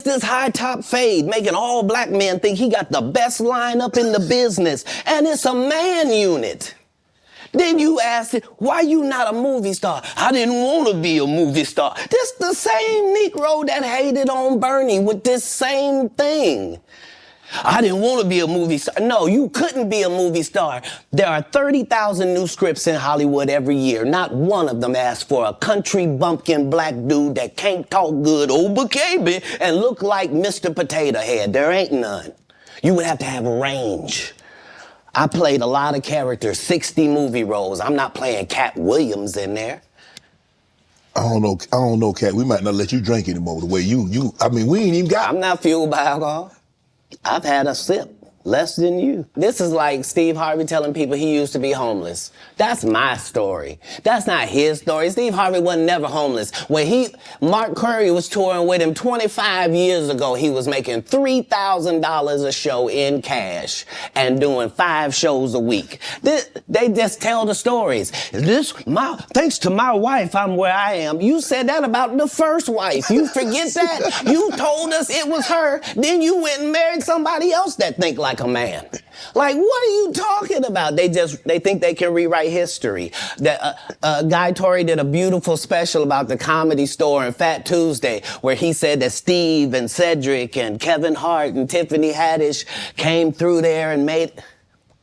This high top fade making all black men think he got the best lineup in the business, and it's a man unit. Then you ask it, why you not a movie star? I didn't want to be a movie star. This the same Negro that hated on Bernie with this same thing. I didn't want to be a movie star. No, you couldn't be a movie star. There are 30,000 new scripts in Hollywood every year. Not one of them asks for a country bumpkin black dude that can't talk good Oba-Kaby and look like Mr. Potato Head. There ain't none. You would have to have range. I played a lot of characters, 60 movie roles. I'm not playing Katt Williams in there. I don't know, Katt. We might not let you drink anymore the way I mean, we ain't even got... I'm not fueled by alcohol. I've had a sip, less than you. This is like Steve Harvey telling people he used to be homeless. That's my story. That's not his story. Steve Harvey wasn't never homeless. When Mark Curry was touring with him 25 years ago, he was making $3,000 a show in cash and doing 5 shows a week. They just tell the stories. Thanks to my wife, I'm where I am. You said that about the first wife. You forget that? You told us it was her. Then you went and married somebody else that think like a man. Like, what are you talking about? They think they can rewrite history. Guy Torrey did a beautiful special about the Comedy Store and Fat Tuesday, where he said that Steve and Cedric and Kevin Hart and Tiffany Haddish came through there and made...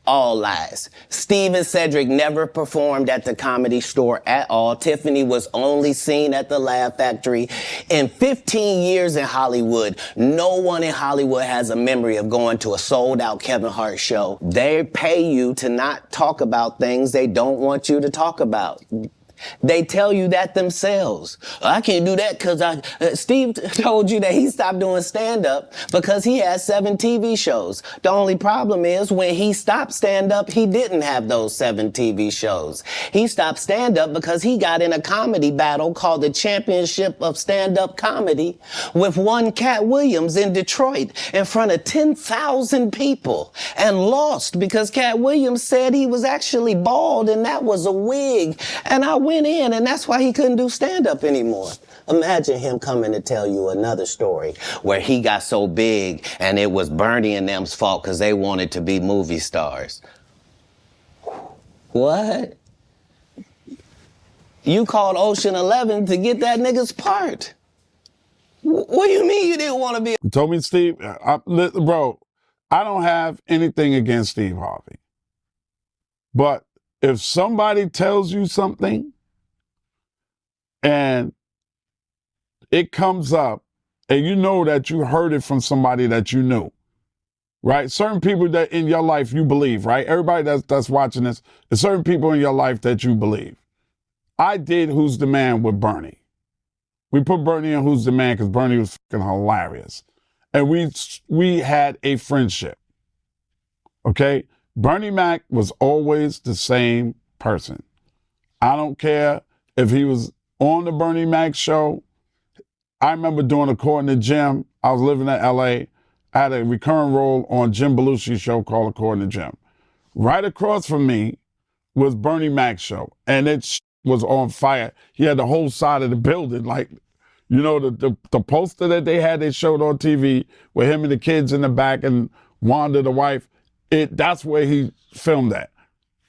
All lies. Steve and Cedric never performed at the Comedy Store at all. Tiffany was only seen at the Laugh Factory. In 15 years in Hollywood, no one in Hollywood has a memory of going to a sold-out Kevin Hart show. They pay you to not talk about things they don't want you to talk about. They tell you that themselves. I can't do that because Steve told you that he stopped doing stand-up because he had 7 TV shows. The only problem is when he stopped stand-up, he didn't have those 7 TV shows. He stopped stand-up because he got in a comedy battle called the Championship of Stand-Up Comedy with one Katt Williams in Detroit in front of 10,000 people and lost because Katt Williams said he was actually bald and that was a wig. And I went in, and that's why he couldn't do stand-up anymore. Imagine him coming to tell you another story where he got so big and it was Bernie and them's fault because they wanted to be movie stars. What? You called Ocean 11 to get that nigga's part. What do you mean you didn't want to be? You told me, Steve, bro, I don't have anything against Steve Harvey. But if somebody tells you something and it comes up and you know that you heard it from somebody that you knew, right? Certain people that in your life you believe, right? Everybody that's watching this, there's certain people in your life that you believe. I did Who's the Man with Bernie. We put Bernie in Who's the Man because Bernie was fucking hilarious. And we had a friendship, okay? Bernie Mac was always the same person. I don't care if he was on the Bernie Mac show. I remember doing a court in the gym. I was living in LA. I had a recurring role on Jim Belushi's show called A Court in the Gym. Right across from me was Bernie Mac's show, and it was on fire. He had the whole side of the building, like, you know, the poster that they showed on TV with him and the kids in the back and Wanda, the wife. That's where he filmed that.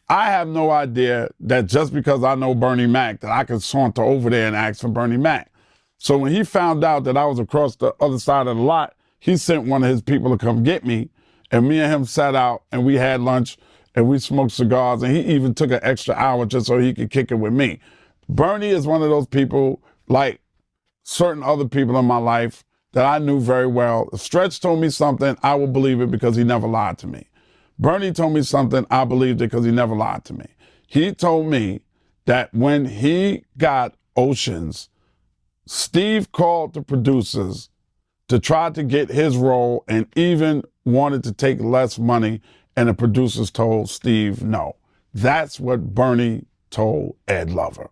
I have no idea that just because I know Bernie Mac that I could saunter over there and ask for Bernie Mac. So when he found out that I was across the other side of the lot, he sent one of his people to come get me, and me and him sat out and we had lunch and we smoked cigars, and he even took an extra hour just so he could kick it with me. Bernie is one of those people, like certain other people in my life, that I knew very well. If Stretch told me something, I would believe it because he never lied to me. Bernie told me something, I believed it because he never lied to me. He told me that when he got Oceans, Steve called the producers to try to get his role and even wanted to take less money, and the producers told Steve no. That's what Bernie told Ed Lover.